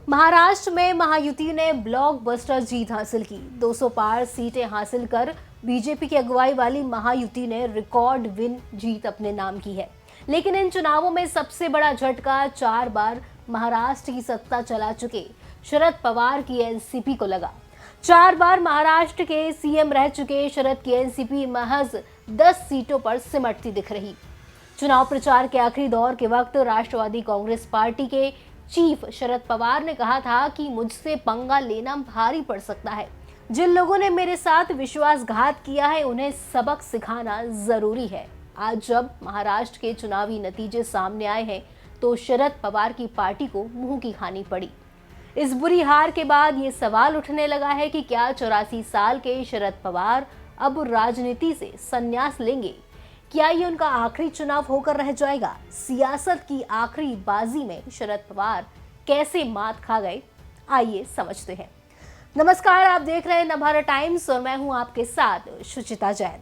महाराष्ट्र में महायुति ने ब्लॉकबस्टर जीत हासिल की। 200 पार सीटें हासिल कर बीजेपी की अगुवाई वाली महायुति ने रिकॉर्ड विन जीत अपने नाम की है। लेकिन इन चुनावों में सबसे बड़ा झटका 4 बार महाराष्ट्र की सत्ता चला चुके शरद पवार की एनसीपी को लगा। 4 बार महाराष्ट्र के सीएम रह चुके शरद की एनसीपी महज 10 सीटों पर सिमटती दिख रही। चुनाव प्रचार के आखिरी दौर के वक्त राष्ट्रवादी कांग्रेस पार्टी के चीफ शरद पवार ने कहा था कि मुझसे पंगा लेना भारी पड़ सकता है। जिन लोगों ने मेरे साथ विश्वासघात किया है उन्हें सबक सिखाना जरूरी है। आज जब महाराष्ट्र के चुनावी नतीजे सामने आए हैं तो शरद पवार की पार्टी को मुंह की खानी पड़ी। इस बुरी हार के बाद ये सवाल उठने लगा है कि क्या 84 साल के शरद पवार अब राजनीति से संन्यास लेंगे? क्या ये उनका आखिरी चुनाव होकर रह जाएगा? सियासत की आखिरी बाजी में शरद पवार कैसे मात खा गए, आइए समझते हैं। नमस्कार, आप देख रहे हैं नवभारत टाइम्स और मैं हूं आपके साथ शुचिता जैन।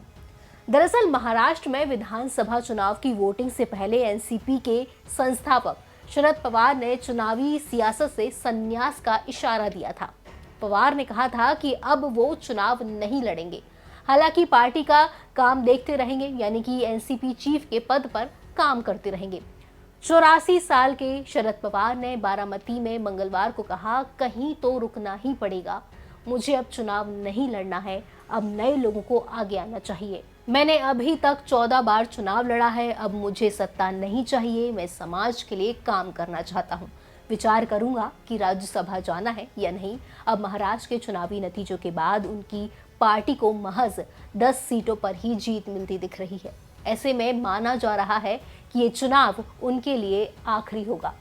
दरअसल महाराष्ट्र में विधानसभा चुनाव की वोटिंग से पहले एनसीपी के संस्थापक शरद पवार ने चुनावी सियासत से संन्यास का इशारा दिया था। पवार ने कहा था कि अब वो चुनाव नहीं लड़ेंगे, हालांकि पार्टी का काम देखते रहेंगे, यानी कि एनसीपी चीफ के पद पर काम करते रहेंगे। 84 साल के शरद पवार ने बारामती में मंगलवार को कहा, कहीं तो रुकना ही पड़ेगा, मुझे अब चुनाव नहीं लड़ना है, अब नए लोगों को आगे आना चाहिए। मैंने अभी तक 14 बार चुनाव लड़ा है, अब मुझे सत्ता नहीं चाहिए, मैं समाज के लिए काम करना चाहता हूँ। विचार करूंगा कि राज्यसभा जाना है या नहीं। अब महाराष्ट्र के चुनावी नतीजों के बाद उनकी पार्टी को महज 10 सीटों पर ही जीत मिलती दिख रही है। ऐसे में माना जा रहा है कि ये चुनाव उनके लिए आखिरी होगा।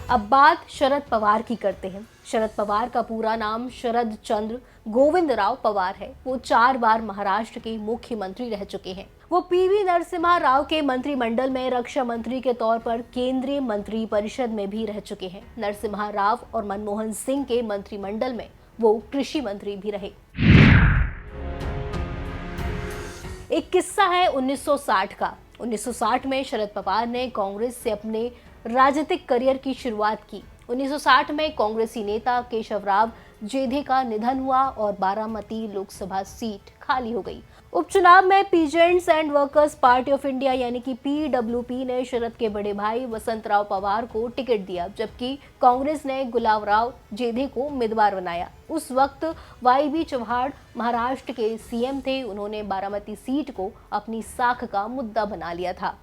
अब बात शरद पवार की करते हैं। शरद पवार का पूरा नाम शरद चंद्र गोविंद राव पवार है। वो 4 बार महाराष्ट्र के मुख्यमंत्री रह चुके हैं। वो पीवी नरसिम्हा राव के मंत्रिमंडल में रक्षा मंत्री के तौर पर केंद्रीय मंत्री परिषद में भी रह चुके हैं। नरसिम्हा राव और मनमोहन सिंह के मंत्रिमंडल में वो कृषि मंत्री भी रहे। एक किस्सा है 1960 का। 1960 में शरद पवार ने कांग्रेस से अपने राजनीतिक करियर की शुरुआत की। 1960 में कांग्रेसी नेता केशवराव जेधे का निधन हुआ और बारामती लोकसभा सीट खाली हो गई। उपचुनाव में peasants and workers party of India यानी कि पीडब्ल्यूपी ने शरद के बड़े भाई वसंतराव पवार को टिकट दिया, जबकि कांग्रेस ने गुलाबराव जेधे को उम्मीदवार बनाया। उस वक्त वाईबी चव्हाण महाराष्ट्र के सीएम थे। उन्होंने बारामती सीट को अपनी साख का मुद्दा बना लिया था।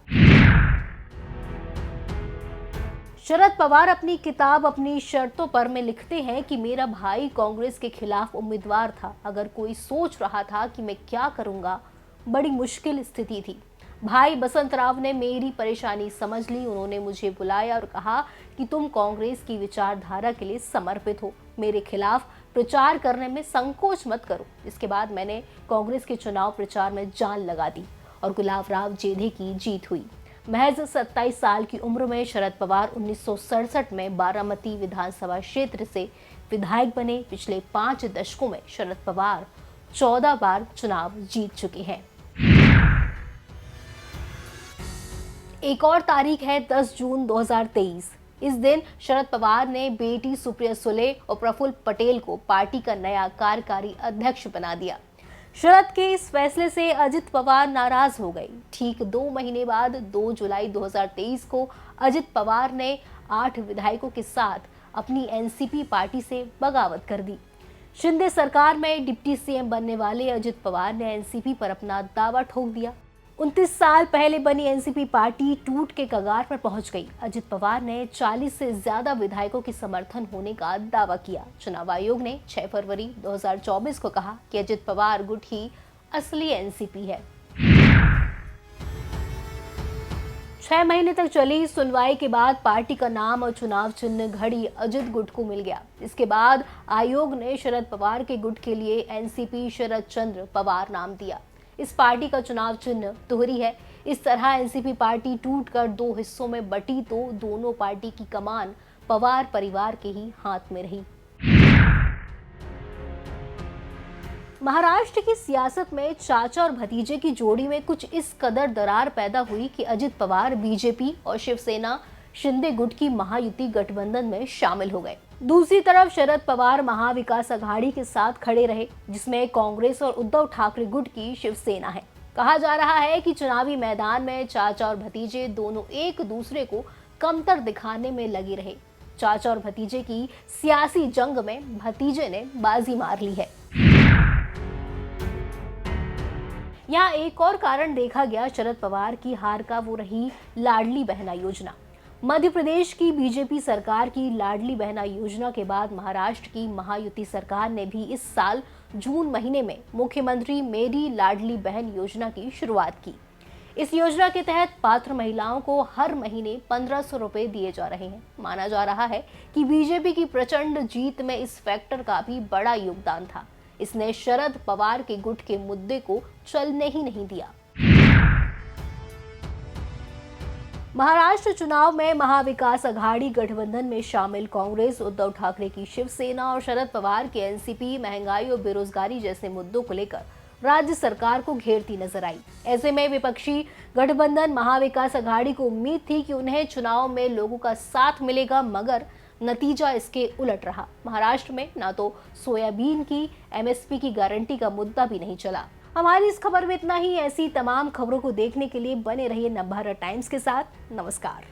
शरद पवार अपनी किताब अपनी शर्तों पर में लिखते हैं कि मेरा भाई कांग्रेस के खिलाफ उम्मीदवार था। अगर कोई सोच रहा था कि मैं क्या करूंगा, बड़ी मुश्किल स्थिति थी। भाई बसंतराव ने मेरी परेशानी समझ ली। उन्होंने मुझे बुलाया और कहा कि तुम कांग्रेस की विचारधारा के लिए समर्पित हो, मेरे खिलाफ प्रचार करने में संकोच मत करो। इसके बाद मैंने कांग्रेस के चुनाव प्रचार में जान लगा दी और गुलाबराव जेधे की जीत हुई। महज 27 साल की उम्र में शरद पवार 1967 में बारामती विधानसभा क्षेत्र से विधायक बने। पिछले 5 दशकों में शरद पवार 14 बार चुनाव जीत चुके हैं। एक और तारीख है 10 जून 2023। इस दिन शरद पवार ने बेटी सुप्रिया सुले और प्रफुल्ल पटेल को पार्टी का नया कार्यकारी अध्यक्ष बना दिया। शरद के इस फैसले से अजित पवार नाराज हो गए। ठीक 2 महीने बाद 2 जुलाई 2023 को अजित पवार ने 8 विधायकों के साथ अपनी एनसीपी पार्टी से बगावत कर दी। शिंदे सरकार में डिप्टी सीएम बनने वाले अजित पवार ने एनसीपी पर अपना दावा ठोक दिया। 29 साल पहले बनी एनसीपी पार्टी टूट के कगार पर पहुंच गई। अजित पवार ने 40 से ज्यादा विधायकों के समर्थन होने का दावा किया। चुनाव आयोग ने 6 फरवरी 2024 को कहा कि अजित पवार गुट ही असली एनसीपी है। 6 महीने तक चली सुनवाई के बाद पार्टी का नाम और चुनाव चिन्ह घड़ी अजित गुट को मिल गया। इसके बाद आयोग ने शरद पवार के गुट के लिए एनसीपी शरद चंद्र पवार नाम दिया। इस पार्टी का चुनाव चिन्ह तुहरी है। इस तरह एनसीपी पार्टी टूटकर 2 हिस्सों में बटी तो दोनों पार्टी की कमान पवार परिवार के ही हाथ में रही। महाराष्ट्र की सियासत में चाचा और भतीजे की जोड़ी में कुछ इस कदर दरार पैदा हुई कि अजित पवार बीजेपी और शिवसेना शिंदे गुट की महायुति गठबंधन में शामिल हो गए। दूसरी तरफ शरद पवार महाविकास अघाड़ी के साथ खड़े रहे, जिसमें कांग्रेस और उद्धव ठाकरे गुट की शिवसेना है। कहा जा रहा है कि चुनावी मैदान में चाचा और भतीजे दोनों एक दूसरे को कमतर दिखाने में लगे रहे। चाचा और भतीजे की सियासी जंग में भतीजे ने बाजी मार ली है। यहाँ एक और कारण देखा गया शरद पवार की हार का, वो रही लाडली बहना योजना। मध्य प्रदेश की बीजेपी सरकार की लाडली बहना योजना के बाद महाराष्ट्र की महायुति सरकार ने भी इस साल जून महीने में मुख्यमंत्री मेरी लाडली बहन योजना की शुरुआत की। इस योजना के तहत पात्र महिलाओं को हर महीने 1500 रुपए दिए जा रहे हैं। माना जा रहा है कि बीजेपी की प्रचंड जीत में इस फैक्टर का भी बड़ा योगदान था। इसने शरद पवार के गुट के मुद्दे को चलने ही नहीं दिया। महाराष्ट्र चुनाव में महाविकास अघाड़ी गठबंधन में शामिल कांग्रेस, उद्धव ठाकरे की शिवसेना और शरद पवार के एनसीपी महंगाई और बेरोजगारी जैसे मुद्दों को लेकर राज्य सरकार को घेरती नजर आई। ऐसे में विपक्षी गठबंधन महाविकास अघाड़ी को उम्मीद थी कि उन्हें चुनाव में लोगों का साथ मिलेगा, मगर नतीजा इसके उलट रहा। महाराष्ट्र में न तो सोयाबीन की एमएसपी की गारंटी का मुद्दा भी नहीं चला। हमारी इस खबर में इतना ही। ऐसी तमाम खबरों को देखने के लिए बने रहिए नवभारत टाइम्स के साथ। नमस्कार।